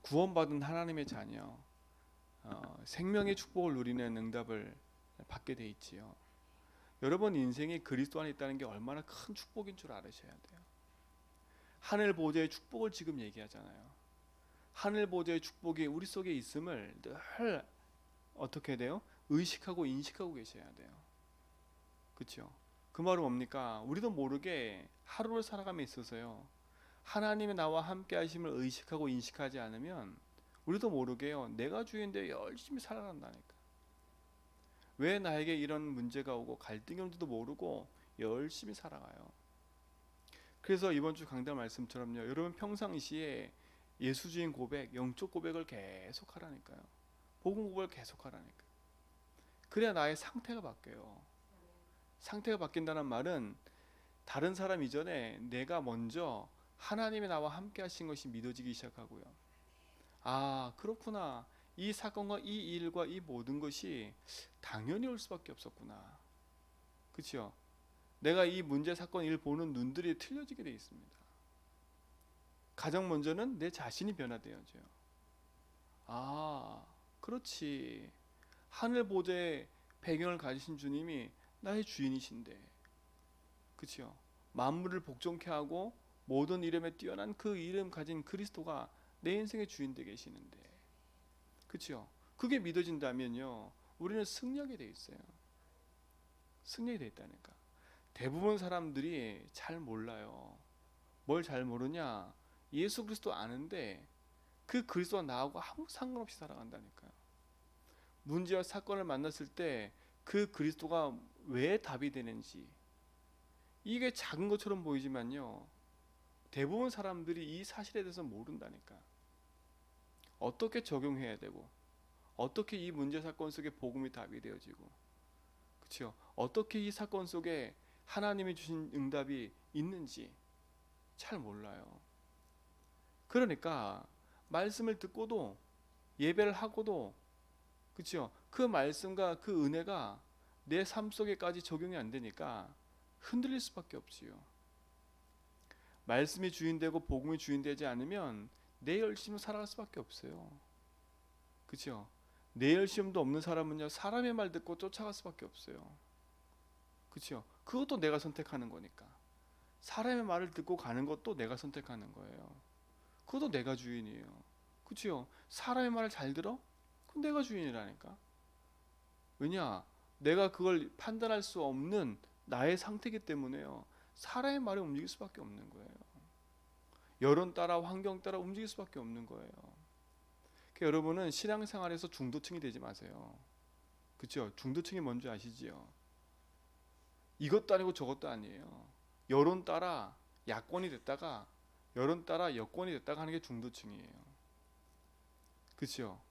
구원받은 하나님의 자녀, 생명의 축복을 누리는 응답을 받게 돼 있지요. 여러분 인생이 그리스도 안에 있다는 게 얼마나 큰 축복인 줄 알으셔야 돼요. 하늘 보좌의 축복을 지금 얘기하잖아요. 하늘 보좌의 축복이 우리 속에 있음을 늘 어떻게 돼요? 의식하고 인식하고 계셔야 돼요. 그렇죠? 그 말은 뭡니까? 우리도 모르게 하루를 살아감에 있어서요, 하나님이 나와 함께 하심을 의식하고 인식하지 않으면 우리도 모르게요, 내가 주인데 열심히 살아간다니까. 왜 나에게 이런 문제가 오고 갈등이 오는지도 모르고 열심히 살아가요. 그래서 이번 주 강단 말씀처럼요, 여러분 평상시에 예수주인 고백, 영적 고백을 계속 하라니까요. 복음 고백을 계속 하라니까요. 그래야 나의 상태가 바뀌어요. 상태가 바뀐다는 말은 다른 사람 이전에 내가 먼저 하나님이 나와 함께 하신 것이 믿어지기 시작하고요. 아, 그렇구나. 이 사건과 이 일과 이 모든 것이 당연히 올 수밖에 없었구나. 그렇죠? 내가 이 문제 사건 일 보는 눈들이 틀려지게 돼 있습니다. 가장 먼저는 내 자신이 변화되어져요. 아, 그렇지. 하늘 보좌의 배경을 가지신 주님이 나의 주인이신데, 그렇죠? 만물을 복종케 하고 모든 이름에 뛰어난 그 이름 가진 그리스도가 내 인생의 주인 되게 계시는데, 그렇죠? 그게 믿어진다면요, 우리는 승리하게 돼 있어요. 승리하게 돼 있다니까. 대부분 사람들이 잘 몰라요. 뭘 잘 모르냐? 예수 그리스도 아는데 그 그리스도와 나하고 아무 상관없이 살아간다니까요. 문제와 사건을 만났을 때 그 그리스도가 왜 답이 되는지, 이게 작은 것처럼 보이지만요, 대부분 사람들이 이 사실에 대해서 모른다니까. 어떻게 적용해야 되고, 어떻게 이 문제 사건 속에 복음이 답이 되어지고, 그렇죠? 어떻게 이 사건 속에 하나님이 주신 응답이 있는지 잘 몰라요. 그러니까 말씀을 듣고도 예배를 하고도, 그렇죠? 그 말씀과 그 은혜가 내 삶 속에까지 적용이 안 되니까 흔들릴 수밖에 없지요. 말씀이 주인되고 복음이 주인되지 않으면 내 열심을 살아갈 수밖에 없어요. 그렇죠? 내 열심도 없는 사람은요, 사람의 말 듣고 쫓아갈 수밖에 없어요. 그렇죠? 그것도 내가 선택하는 거니까. 사람의 말을 듣고 가는 것도 내가 선택하는 거예요. 그것도 내가 주인이에요. 그렇죠? 사람의 말을 잘 들어? 그건 내가 주인이라니까. 왜냐? 내가 그걸 판단할 수 없는 나의 상태이기 때문에요, 사람의 말에 움직일 수밖에 없는 거예요. 여론 따라 환경 따라 움직일 수밖에 없는 거예요. 그러니까 여러분은 신앙생활에서 중도층이 되지 마세요. 그렇죠? 중도층이 뭔지 아시지요? 이것도 아니고 저것도 아니에요. 여론 따라 야권이 됐다가 여론 따라 여권이 됐다가 하는 게 중도층이에요. 그렇죠?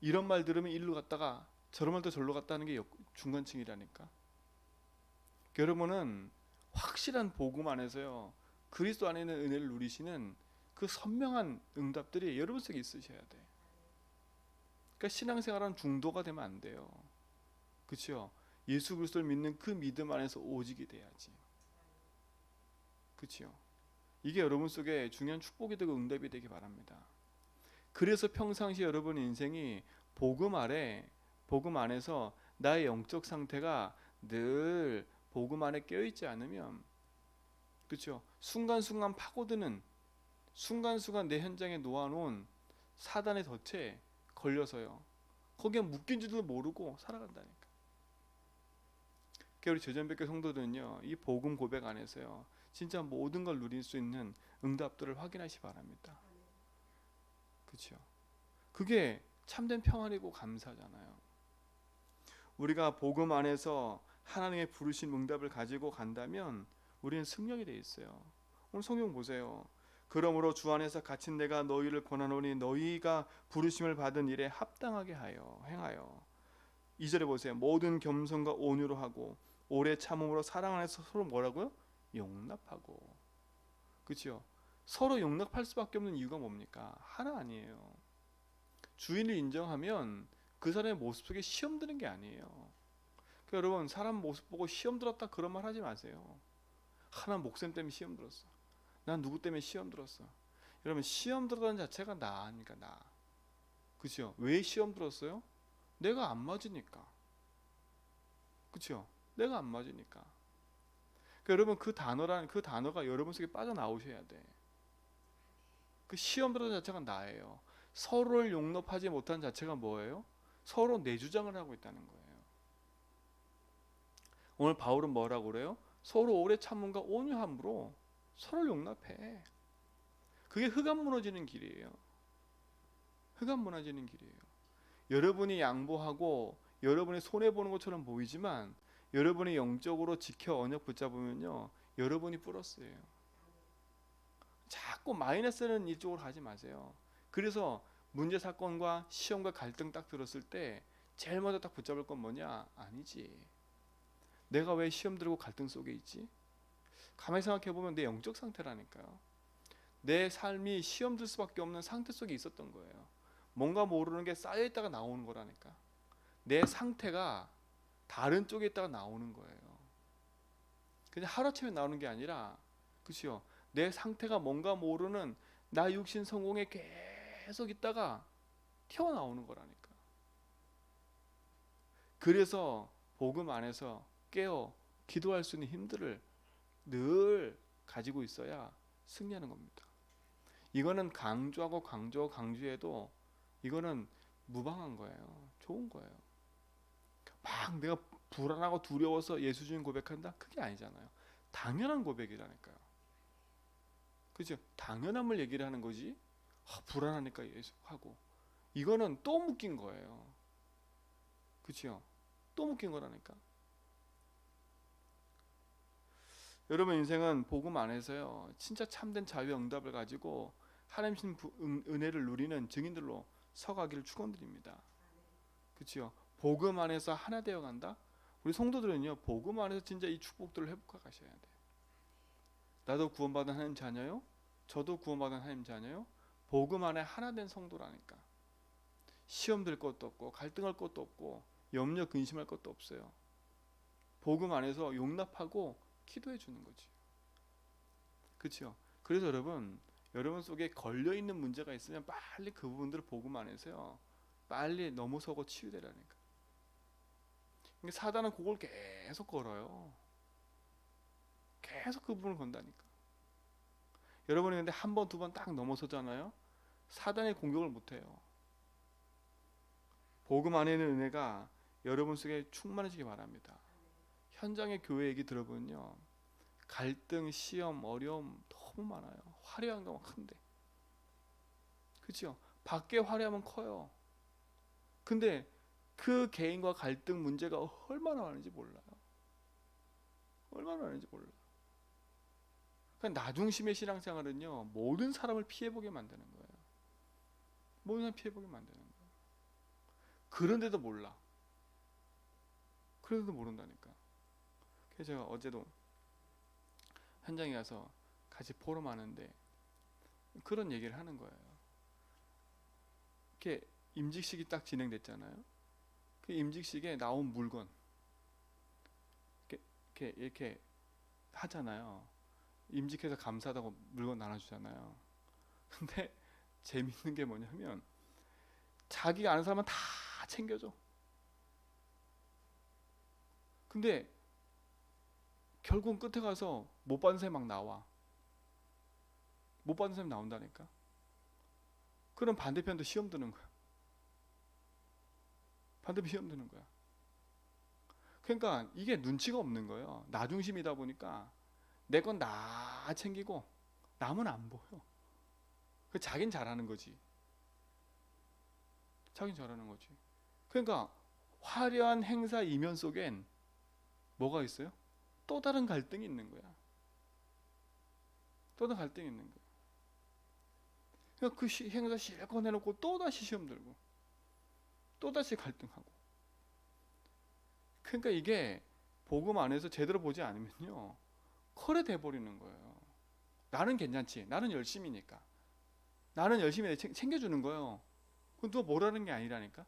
이런 말 들으면 일로 갔다가 저런 말도 절로 갔다 하는 게 중간층이라니까. 여러분은 확실한 복음 안에서요, 그리스도 안에 있는 은혜를 누리시는 그 선명한 응답들이 여러분 속에 있으셔야 돼. 그러니까 신앙생활은 중도가 되면 안 돼요. 그렇죠? 예수 그리스도를 믿는 그 믿음 안에서 오직이 돼야지. 그렇죠? 이게 여러분 속에 중요한 축복이 되고 응답이 되기 바랍니다. 그래서 평상시 여러분 인생이 복음 아래, 복음 안에서 나의 영적 상태가 늘 복음 안에 껴있지 않으면, 그렇죠? 순간순간 파고드는, 순간순간 내 현장에 놓아놓은 사단의 덫에 걸려서요, 거기에 묶인 줄도 모르고 살아간다니까. 그러니까 우리 제전백교 성도들은요, 이 복음 고백 안에서요, 진짜 모든 걸 누릴 수 있는 응답들을 확인하시 바랍니다. 그렇죠? 그게 참된 평안이고 감사잖아요. 우리가 복음 안에서 하나님의 부르신 응답을 가지고 간다면 우리는 승리하게 돼 있어요. 오늘 성경 보세요. 그러므로 주 안에서 갇힌 내가 너희를 권하노니 너희가 부르심을 받은 일에 합당하게 하여 행하여. 2절에 보세요. 모든 겸손과 온유로 하고 오래 참음으로 사랑 안에서 서로 뭐라고요? 용납하고. 그렇죠? 서로 용납할 수밖에 없는 이유가 뭡니까? 하나 아니에요. 주인을 인정하면 그 사람의 모습 속에 시험 드는 게 아니에요. 그러니까 여러분, 사람 모습 보고 시험 들었다 그런 말 하지 마세요. 하나 목사님 때문에 시험 들었어. 난 누구 때문에 시험 들었어. 여러분 시험 들었다는 자체가 나니까 나. 그죠? 왜 시험 들었어요? 내가 안 맞으니까. 그죠? 내가 안 맞으니까. 그러니까 여러분 그 단어가 여러분 속에 빠져나오셔야 돼. 그 시험 들었다는 자체가 나예요. 서로를 용납하지 못하는 자체가 뭐예요? 서로 내 주장을 하고 있다는 거예요. 오늘 바울은 뭐라고 그래요? 서로 오래 참음과 온유함으로 서로를 용납해. 그게 흑암 무너지는 길이에요. 흑암 무너지는 길이에요. 여러분이 양보하고 여러분이 손해 보는 것처럼 보이지만 여러분이 영적으로 지켜 언약 붙잡으면요, 여러분이 플러스예요. 자꾸 마이너스는 이쪽으로 가지 마세요. 그래서 문제 사건과 시험과 갈등 딱 들었을 때 제일 먼저 딱 붙잡을 건 뭐냐? 아니지. 내가 왜 시험 들고 갈등 속에 있지? 가만히 생각해 보면 내 영적 상태라니까요. 내 삶이 시험 들 수밖에 없는 상태 속에 있었던 거예요. 뭔가 모르는 게 쌓여 있다가 나오는 거라니까. 내 상태가 다른 쪽에 있다가 나오는 거예요. 그냥 하루아침에 나오는 게 아니라, 그렇죠? 내 상태가 뭔가 모르는 나 육신 성공에 계속 있다가 튀어나오는 거라니까. 그래서 복음 안에서 깨어 기도할 수 있는 힘들을 늘 가지고 있어야 승리하는 겁니다. 이거는 강조해도 이거는 무방한 거예요. 좋은 거예요. 막 내가 불안하고 두려워서 예수 주님 고백한다? 그게 아니잖아요. 당연한 고백이라니까요. 그죠? 당연함을 얘기를 하는 거지. 불안하니까 예수 하고. 이거는 또 묶인 거예요. 그죠? 또 묶인 거라니까. 여러분 인생은 복음 안에서요, 진짜 참된 자유의 응답을 가지고 하나님 신 은혜를 누리는 증인들로 서가기를 축원드립니다. 그렇죠? 복음 안에서 하나 되어 간다. 우리 성도들은요, 복음 안에서 진짜 이 축복들을 회복해 가셔야 돼. 나도 구원받은 하나님 자녀요. 저도 구원받은 하나님 자녀요. 복음 안에 하나 된 성도라니까. 시험 들 것도 없고 갈등할 것도 없고 염려 근심할 것도 없어요. 복음 안에서 용납하고 기도해 주는 거지. 그렇죠? 그래서 여러분 속에 걸려 있는 문제가 있으면 빨리 그 부분들을 복음 안에서요, 빨리 넘어서고 치유되라니까. 그러니까 사단은 그걸 계속 걸어요. 계속 그 부분을 건다니까. 여러분이 근데 한 번, 두 번 딱 넘어서잖아요. 사단의 공격을 못 해요. 복음 안에 있는 은혜가 여러분 속에 충만해지기 바랍니다. 현장의 교회 얘기 들어보면요, 갈등, 시험, 어려움 너무 많아요. 화려한 건 큰데, 그렇죠? 밖에 화려하면 커요. 근데 그 개인과 갈등 문제가 얼마나 많은지 몰라요. 얼마나 많은지 몰라요. 그러니까 나중심의 신앙생활은요, 모든 사람을 피해보게 만드는 거예요. 모든 사람 피해보게 만드는 거예요. 그런데도 몰라. 그런데도 모른다니까. 그래서 제가 어제도 현장에 가서 같이 포럼하는데 그런 얘기를 하는 거예요. 이렇게 임직식이 딱 진행됐잖아요. 그 임직식에 나온 물건 이렇게 하잖아요. 임직해서 감사하다고 물건 나눠주잖아요. 근데 재밌는 게 뭐냐면 자기가 아는 사람은 다 챙겨줘. 근데 결국 끝에 가서 못 받은 사람이 막 나와. 못 받은 사람이 나온다니까. 그럼 반대편도 시험 드는 거야. 반대편 시험 드는 거야. 그러니까 이게 눈치가 없는 거예요. 나 중심이다 보니까 내 건 나 챙기고 남은 안 보여. 그 자긴 잘하는 거지. 자긴 잘하는 거지. 그러니까 화려한 행사 이면 속엔 뭐가 있어요? 또 다른 갈등이 있는 거야. 또 다른 갈등이 있는 거야. 그러니까 그 행사 실컷 해놓고 또 다시 시험 들고 또 다시 갈등하고. 그러니까 이게 복음 안에서 제대로 보지 않으면요, 컬에 돼버리는 거예요. 나는 괜찮지. 나는 열심히니까. 나는 열심히 챙겨주는 거예요. 그건 누가 뭐라는 게 아니라니까.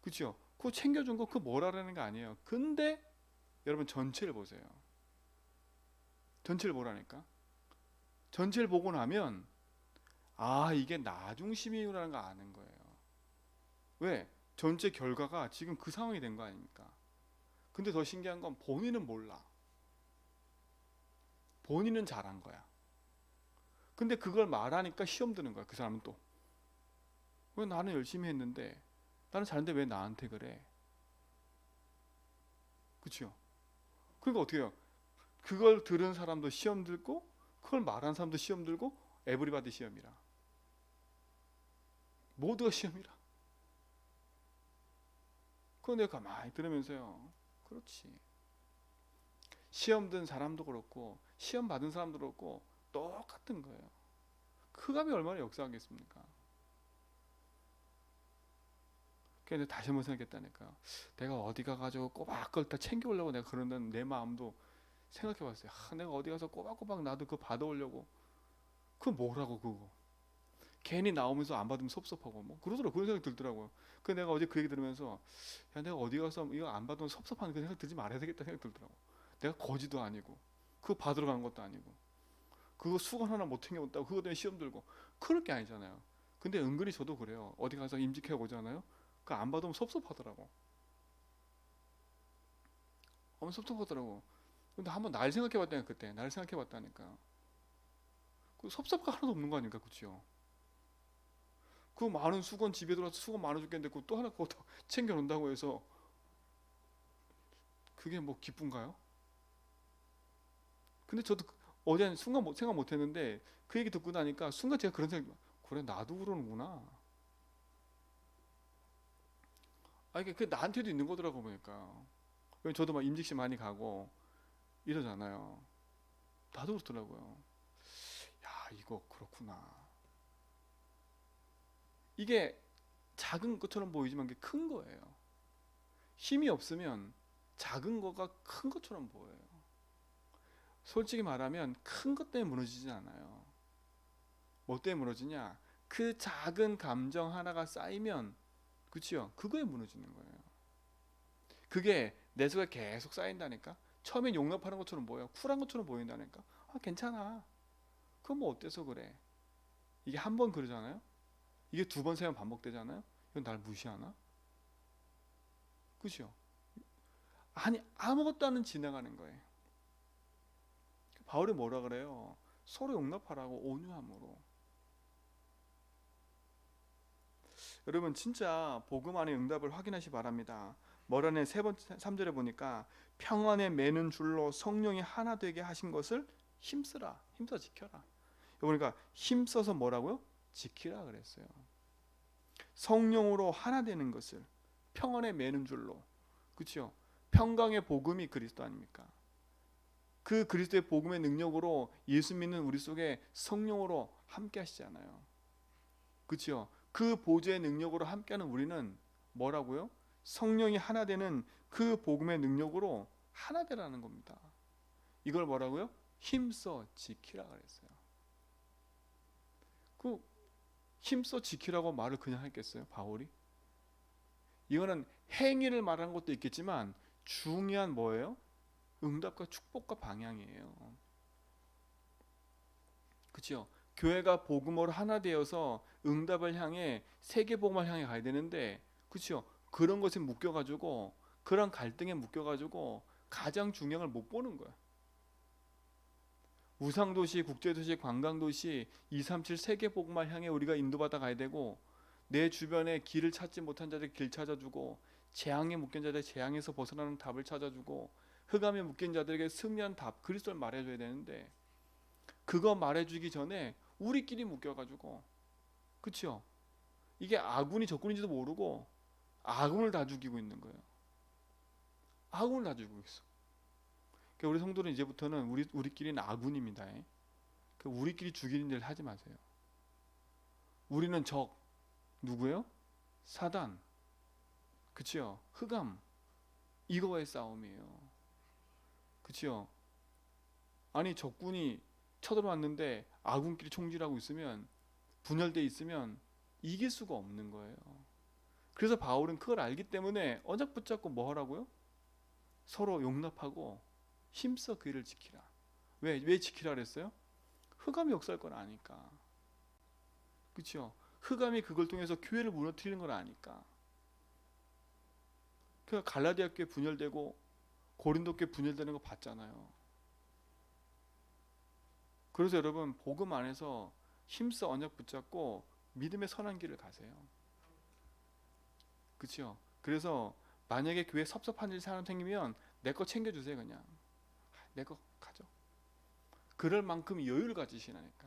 그렇죠? 그거 챙겨준 거 그거 뭐라는 게 아니에요. 근데 여러분 전체를 보세요. 전체를 보라니까. 전체를 보고 나면 아, 이게 나 중심이라는 걸 아는 거예요. 왜? 전체 결과가 지금 그 상황이 된 거 아닙니까? 근데 더 신기한 건 본인은 몰라. 본인은 잘한 거야. 근데 그걸 말하니까 시험 드는 거야. 그 사람은 또. 왜 나는 열심히 했는데, 나는 잘했는데 왜 나한테 그래? 그치요? 그러니까 어떻게 해요? 그걸 들은 사람도 시험 들고, 그걸 말한 사람도 시험 들고, 에브리바디 시험이라. 모두가 시험이라. 그거 내가 가만히 들으면서요. 그렇지. 시험 든 사람도 그렇고, 시험 받은 사람도 그렇고, 똑같은 거예요. 흑암이 얼마나 역사하겠습니까? 그래서 다시 한번 생각했다니까요. 내가 어디 가가지고 꼬박걸 다 챙겨오려고 내가 그런다는 내 마음도 생각해봤어요. 내가 어디 가서 꼬박꼬박 나도 그거 받아오려고. 그거 뭐라고 그거. 괜히 나오면서 안 받으면 섭섭하고 뭐 그러더라고. 그런 생각이 들더라고요. 그 내가 어제 그 얘기 들으면서 야 내가 어디 가서 이거 안 받으면 섭섭한 그 생각 들지 말아야 되겠다 생각 들더라고. 내가 거지도 아니고 그거 받으러 간 것도 아니고 그거 수건 하나 못 챙겨온다고 그거 때문에 시험 들고 그럴 게 아니잖아요. 근데 은근히 저도 그래요. 어디 가서 임직해 오잖아요. 그 안 받으면 섭섭하더라고. 섭섭하더라고. 근데 한번 날 생각해봤다니까 그때 날 생각해봤다니까. 그 섭섭가 하나도 없는 거 아닙니까, 그치요? 그 많은 수건 집에 들어와서 수건 많아 죽겠는데 그거 또 하나 그거 더 챙겨놓는다고 해서 그게 뭐 기쁜가요? 근데 저도 어제 순간 생각 못했는데 그 얘기 듣고 나니까 순간 제가 그런 생각 그래 나도 그러는구나. 아 이게 그 나한테도 있는 거더라고 보니까. 왜냐면 저도 막 임직시 많이 가고 이러잖아요. 나도 그렇더라고요. 야 이거 그렇구나. 이게 작은 것처럼 보이지만 게 큰 거예요. 힘이 없으면 작은 거가 큰 것처럼 보여요. 솔직히 말하면 큰 것 때문에 무너지진 않아요. 뭐 때문에 무너지냐? 그 작은 감정 하나가 쌓이면 그치요? 그거에 무너지는 거예요. 그게 내 속에 계속 쌓인다니까? 처음엔 용납하는 것처럼 보여. 쿨한 것처럼 보인다니까? 아, 괜찮아. 그건 뭐 어때서 그래? 이게 한 번 그러잖아요? 이게 두 번, 세 번 반복되잖아요? 이건 날 무시하나? 그죠? 아니, 아무것도 않은 지나가는 거예요. 바울이 뭐라 그래요? 서로 용납하라고 온유함으로. 여러분 진짜 복음 안의 응답을 확인하시 바랍니다. 뭐라네 세 번째 3절에 보니까 평안에 매는 줄로 성령이 하나 되게 하신 것을 힘쓰라. 힘써 지켜라. 그러니까 힘써서 뭐라고요? 지키라 그랬어요. 성령으로 하나 되는 것을 평안에 매는 줄로. 그렇죠? 평강의 복음이 그리스도 아닙니까? 그 그리스도의 복음의 능력으로 예수 믿는 우리 속에 성령으로 함께 하시잖아요. 그렇죠? 그 보좌의 능력으로 함께하는 우리는 뭐라고요? 성령이 하나 되는 그 복음의 능력으로 하나 되라는 겁니다. 이걸 뭐라고요? 힘써 지키라 그랬어요. 그 힘써 지키라고 말을 그냥 했겠어요? 바울이? 이거는 행위를 말하는 것도 있겠지만 중요한 뭐예요? 응답과 축복과 방향이에요. 그렇죠? 교회가 복음으로 하나 되어서 응답을 향해 세계 복음을 향해 가야 되는데 그렇죠? 그런 것에 묶여 가지고 그런 갈등에 묶여 가지고 가장 중요한 걸 못 보는 거야. 우상도시, 국제도시, 관광도시 237 세계 복음을 향해 우리가 인도받아 가야 되고 내 주변에 길을 찾지 못한 자들 길 찾아주고 재앙에 묶인 자들 재앙에서 벗어나는 답을 찾아주고 흑암에 묶인 자들에게 승리한 답 그리스도를 말해줘야 되는데 그거 말해주기 전에 우리끼리 묶여가지고 그쵸? 이게 아군이 적군인지도 모르고 아군을 다 죽이고 있는 거예요. 아군을 다 죽이고 있어. 그러니까 우리 성도는 이제부터는 우리끼리는 아군입니다. 그러니까 우리끼리 죽이는 일 하지 마세요. 우리는 적 누구예요? 사단, 그치요? 흑암 이거와의 싸움이에요. 그치요? 아니 적군이 쳐들어왔는데 아군끼리 총질하고 있으면 분열돼 있으면 이길 수가 없는 거예요. 그래서 바울은 그걸 알기 때문에 언약 붙잡고 뭐 하라고요? 서로 용납하고 힘써 그 일을 지키라. 왜 지키라 그랬어요? 흑암이 역사할 건 아니까. 그렇죠? 흑암이 그걸 통해서 교회를 무너뜨리는 걸 아니까. 그 갈라디아 교회 분열되고 고린도 교회 분열되는 거 봤잖아요. 그래서 여러분 복음 안에서 힘써 언약 붙잡고 믿음의 선한 길을 가세요. 그렇죠? 그래서 만약에 교회 섭섭한 일 사람 생기면 내 거 챙겨주세요. 그냥 내 거 가져. 그럴 만큼 여유를 가지시라니까.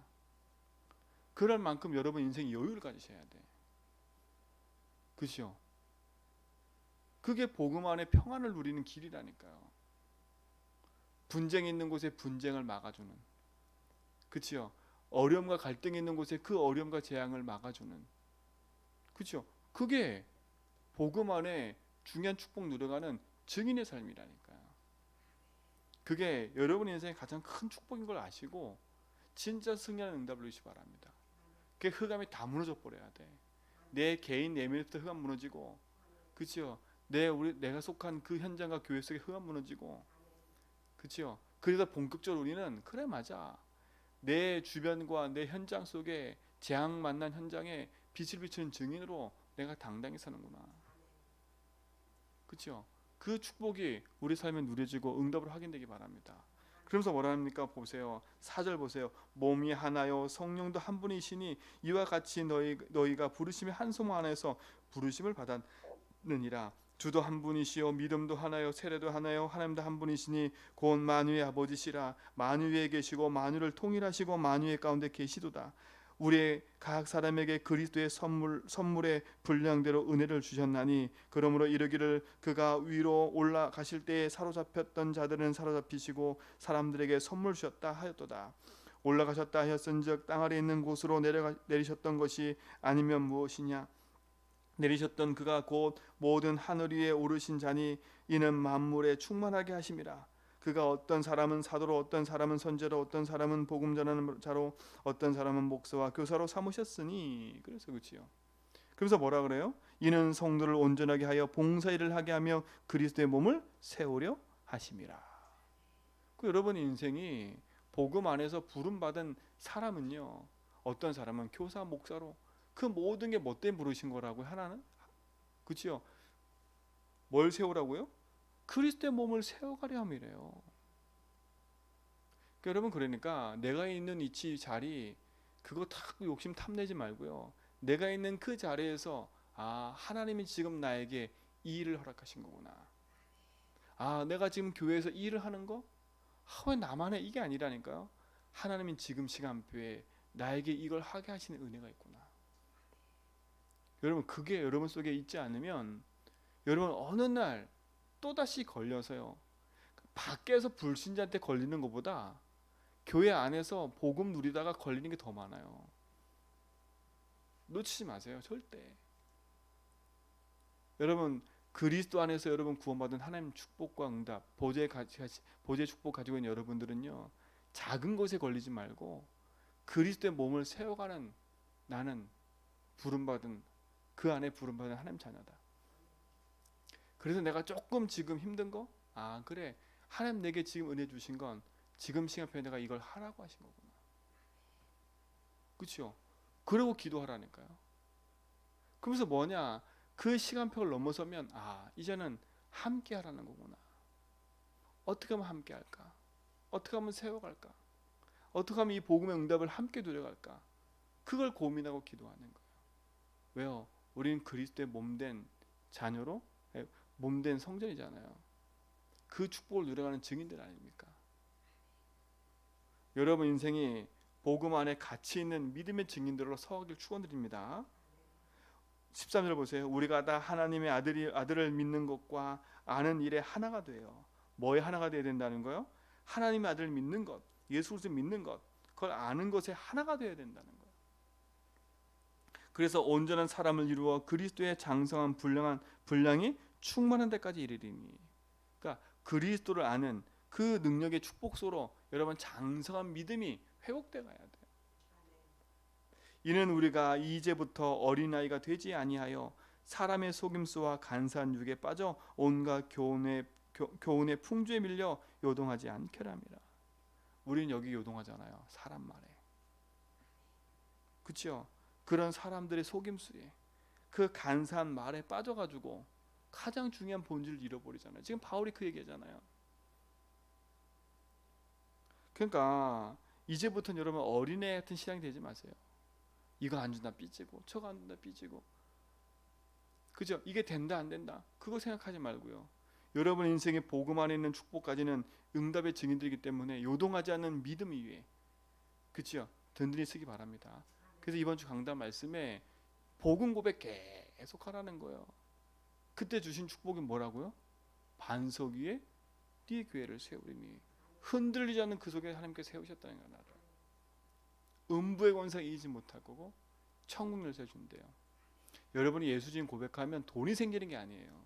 그럴 만큼 여러분 인생 여유를 가지셔야 돼. 그렇죠? 그게 복음 안에 평안을 누리는 길이라니까요. 분쟁이 있는 곳에 분쟁을 막아주는, 그렇죠? 어려움과 갈등이 있는 곳에 그 어려움과 재앙을 막아주는, 그렇죠? 그게 복음 안에 중요한 축복 누려가는 증인의 삶이라니까요. 그게 여러분 인생의 가장 큰 축복인 걸 아시고 진짜 승리하는 응답을 누리시 바랍니다. 그 흑암이 다 무너져 버려야 돼. 내 개인 내면부터 흑암 무너지고, 그렇죠? 내가 속한 그 현장과 교회 속에 흑암 무너지고, 그렇죠? 그래서 본격적으로 우리는 그래 맞아. 내 주변과 내 현장 속에 재앙 만난 현장에 빛을 비추는 증인으로 내가 당당히 사는구나. 그렇죠? 그 축복이 우리 삶에 누려지고 응답으로 확인되기 바랍니다. 그러면서 뭐라 합니까? 보세요. 4절 보세요. 몸이 하나요 성령도 한 분이시니 이와 같이 너희가 부르심의 한 소망 안에서 부르심을 받았느니라. 주도 한 분이시요 믿음도 하나요 세례도 하나요 하나님도 한 분이시니 곧 만유의 아버지시라. 만유 위에 계시고 만유를 통일하시고 만유의 가운데 계시도다. 우리의 각 사람에게 그리스도의 선물의 분량대로 은혜를 주셨나니 그러므로 이르기를 그가 위로 올라가실 때에 사로잡혔던 자들은 사로잡히시고 사람들에게 선물 주셨다 하였도다. 올라가셨다 하였은즉 땅 아래 있는 곳으로 내리셨던 것이 아니면 무엇이냐. 내리셨던 그가 곧 모든 하늘 위에 오르신 자니 이는 만물에 충만하게 하심이라. 그가 어떤 사람은 사도로 어떤 사람은 선지자로 어떤 사람은 복음 전하는 자로 어떤 사람은 목사와 교사로 삼으셨으니. 그래서 그렇지요. 그래서 뭐라 그래요? 이는 성도를 온전하게 하여 봉사일을 하게 하며 그리스도의 몸을 세우려 하심이라. 그 여러분 인생이 복음 안에서 부름받은 사람은요, 어떤 사람은 교사 목사로 그 모든 게 뭐 때문에 부르신 거라고요? 하나는? 그렇죠? 뭘 세우라고요? 그리스도의 몸을 세워가려 함이래요. 그러니까 여러분 그러니까 내가 있는 위치 자리 그거 탁 욕심 탐내지 말고요. 내가 있는 그 자리에서 하나님이 지금 나에게 이 일을 허락하신 거구나. 내가 지금 교회에서 이 일을 하는 거? 왜 나만 해? 이게 아니라니까요. 하나님은 지금 시간표에 나에게 이걸 하게 하시는 은혜가 있구나. 여러분 그게 여러분 속에 있지 않으면 여러분 어느 날 또다시 걸려서요. 밖에서 불신자한테 걸리는 것보다 교회 안에서 복음 누리다가 걸리는 게 더 많아요. 놓치지 마세요. 절대. 여러분 그리스도 안에서 여러분 구원받은 하나님 축복과 응답, 보좌의 축복 가지고 있는 여러분들은요. 작은 것에 걸리지 말고 그리스도의 몸을 세워가는 나는 부름받은 그 안에 부름받은 하나님 자녀다. 그래서 내가 조금 지금 힘든 거? 그래. 하나님 내게 지금 은혜 주신 건 지금 시간표에 내가 이걸 하라고 하신 거구나. 그렇죠? 그러고 기도하라니까요. 그러면서 뭐냐? 그 시간표를 넘어서면 이제는 함께 하라는 거구나. 어떻게 하면 함께 할까? 어떻게 하면 세워갈까? 어떻게 하면 이 복음의 응답을 함께 누려갈까? 그걸 고민하고 기도하는 거예요. 왜요? 우리는 그리스도의 몸된 자녀로 몸된 성전이잖아요. 그 축복을 누려가는 증인들 아닙니까? 여러분 인생이 복음 안에 가치 있는 믿음의 증인들로 서가길 축원드립니다. 13절 보세요. 우리가 다 하나님의 아들을 믿는 것과 아는 일에 하나가 돼요. 뭐에 하나가 돼야 된다는 거요? 하나님의 아들을 믿는 것, 예수 그리스도를 믿는 것, 그걸 아는 것에 하나가 돼야 된다는 거예요. 그래서 온전한 사람을 이루어 그리스도의 장성한 분량이 충만한 데까지 이르리니. 그러니까 그리스도를 아는 그 능력의 축복소로 여러분 장성한 믿음이 회복돼 가야 돼요. 이는 우리가 이제부터 어린아이가 되지 아니하여 사람의 속임수와 간사한 유혹에 빠져 온갖 교훈의 풍조에 밀려 요동하지 않게랍니다. 우리는 여기 요동하잖아요. 사람 말에. 그렇죠? 그런 사람들의 속임수에, 그 간사한 말에 빠져가지고 가장 중요한 본질을 잃어버리잖아요. 지금 바울이 그 얘기잖아요. 그러니까 이제부터는 여러분 어린애 같은 신앙이 되지 마세요. 이거 안 준다 삐지고 저거 안 준다 삐지고, 그죠? 이게 된다 안 된다 그거 생각하지 말고요. 여러분 인생의 복음 안에 있는 축복까지는 응답의 증인들이기 때문에 요동하지 않는 믿음 위에, 그죠? 든든히 쓰기 바랍니다. 그래서 이번 주 강단 말씀에 복음 고백 계속 하라는 거예요. 그때 주신 축복이 뭐라고요? 반석 위에 네 교회를 세우리니, 흔들리지 않는 그 속에 하나님께서 세우셨다는 거예요. 나를 음부의 권세가 이기지 못할 거고 천국 열쇠 준대요. 여러분이 예수님 고백하면 돈이 생기는 게 아니에요.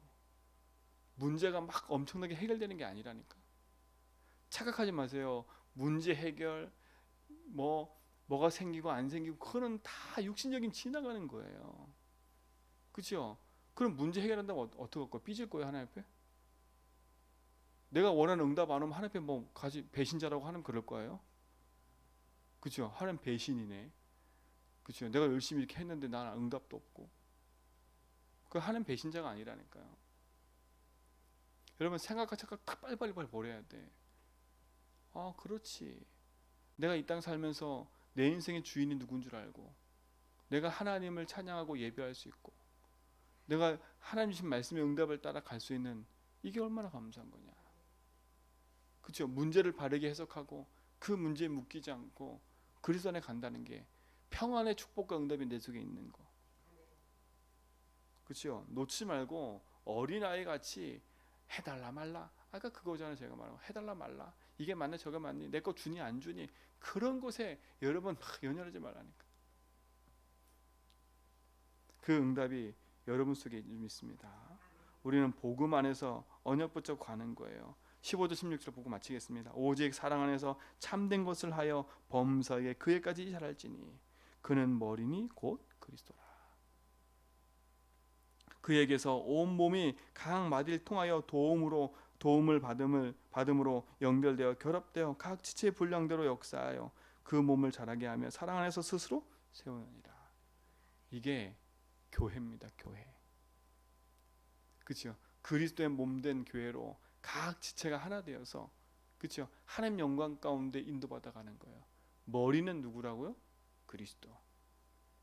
문제가 막 엄청나게 해결되는 게 아니라니까. 착각하지 마세요. 문제 해결, 뭐가 생기고 안 생기고 그거는 다 육신적인 지나가는 거예요. 그렇죠? 그럼 문제 해결한다고 어떻게 할 거야? 삐질 거예요 하나님 앞에? 내가 원하는 응답 안 오면 하나님 앞에 뭐 가지 배신자라고 하나님 그럴 거예요? 그렇죠? 하나님 배신이네. 그렇죠? 내가 열심히 이렇게 했는데 나는 응답도 없고. 그 하나님 배신자가 아니라니까요. 여러분 생각과 착각 다 빨리빨리 버려야 돼. 아 그렇지. 내가 이 땅 살면서 내 인생의 주인이 누군 줄 알고, 내가 하나님을 찬양하고 예배할 수 있고, 내가 하나님 주신 말씀의 응답을 따라 갈 수 있는, 이게 얼마나 감사한 거냐. 그렇죠? 문제를 바르게 해석하고 그 문제에 묶이지 않고 그리스도 안에 간다는 게 평안의 축복과 응답이 내 속에 있는 거. 그렇죠? 놓지 말고 어린아이 같이 해달라 말라. 아까 그거잖아요. 제가 말한 거. 해달라 말라. 이게 맞네 저게 맞니? 내 거 주니 안 주니? 그런 것에 여러분 연연하지 말라니까. 그 응답이 여러분 속에 있습니다. 우리는 복음 안에서 언약 붙잡고 가는 거예요. 15절 16절 보고 마치겠습니다. 오직 사랑 안에서 참된 것을 하여 범사에 그에까지 자랄지니 그는 머리니 곧 그리스도라. 그에게서 온 몸이 각 마디를 통하여 도움을 받음으로 연결되어 결합되어 각 지체의 분량대로 역사하여 그 몸을 자라게 하며 사랑 안에서 스스로 세우느니라. 이게 교회입니다. 교회. 그렇죠? 그리스도의 몸된 교회로 각 지체가 하나 되어서, 그렇죠? 하나님 영광 가운데 인도받아 가는 거예요. 머리는 누구라고요? 그리스도.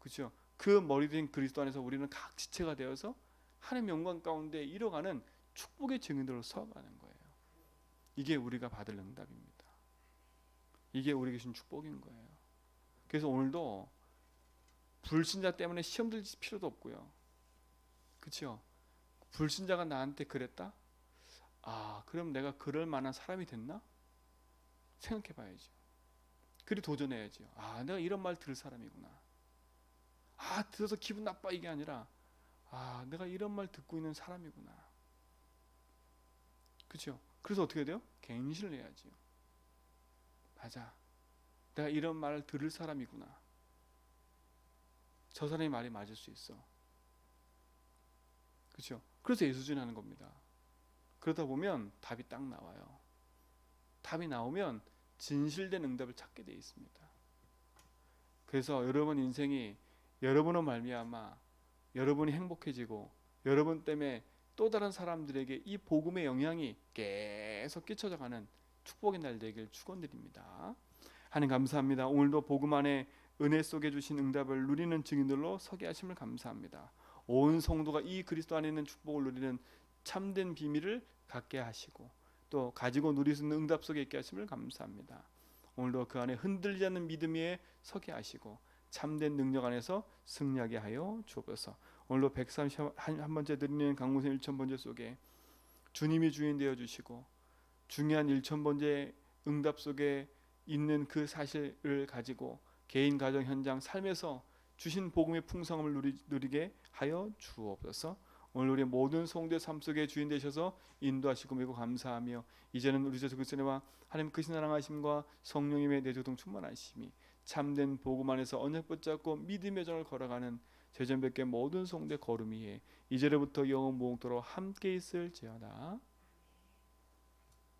그렇죠? 그 머리된 그리스도 안에서 우리는 각 지체가 되어서 하나님 영광 가운데 이뤄가는 축복의 증인들로 서가는 거예요. 이게 우리가 받을 응답입니다. 이게 우리에게 주신 축복인 거예요. 그래서 오늘도 불신자 때문에 시험 들 필요도 없고요. 그렇죠? 불신자가 나한테 그랬다? 아, 그럼 내가 그럴 만한 사람이 됐나? 생각해 봐야죠. 그리고 도전해야죠. 아, 내가 이런 말 들을 사람이구나. 아, 들어서 기분 나빠 이게 아니라, 아, 내가 이런 말 듣고 있는 사람이구나. 그렇죠? 그래서 어떻게 돼요? 갱신을 해야죠. 맞아. 내가 이런 말을 들을 사람이구나. 저 사람의 말이 맞을 수 있어. 그렇죠? 그래서 예수전하는 겁니다. 그러다 보면 답이 딱 나와요. 답이 나오면 진실된 응답을 찾게 되어 있습니다. 그래서 여러분 인생이 여러분으로 말미암아 여러분이 행복해지고 여러분 때문에 또 다른 사람들에게 이 복음의 영향이 계속 끼쳐져가는 축복의 날 되길 축원드립니다. 하나님 감사합니다. 오늘도 복음 안에 은혜 속에 주신 응답을 누리는 증인들로 서게 하심을 감사합니다. 온 성도가 이 그리스도 안에 있는 축복을 누리는 참된 비밀을 갖게 하시고 또 가지고 누릴 수 있는 응답 속에 있게 하심을 감사합니다. 오늘도 그 안에 흔들리지 않는 믿음 위에 서게 하시고 참된 능력 안에서 승리하게 하여 주옵소서. 오늘도 131번째 드리는 강문선 1000번째 속에 주님이 주인 되어 주시고 중요한 1000번째 응답 속에 있는 그 사실을 가지고 개인 가정 현장 삶에서 주신 복음의 풍성함을 누리게 하여 주옵소서. 오늘 우리 모든 성도의 삶 속에 주인 되셔서 인도하시고 매우 감사하며 이제는 우리 주 그리스도와 하나님 크신 사랑하심과 성령님의 내조동 충만하심이 참된 복음 안에서 언약 붙잡고 믿음의 정을 걸어가는 제전백계 모든 성도의 걸음이 이제로부터 영원 무궁토록 함께 있을지어다.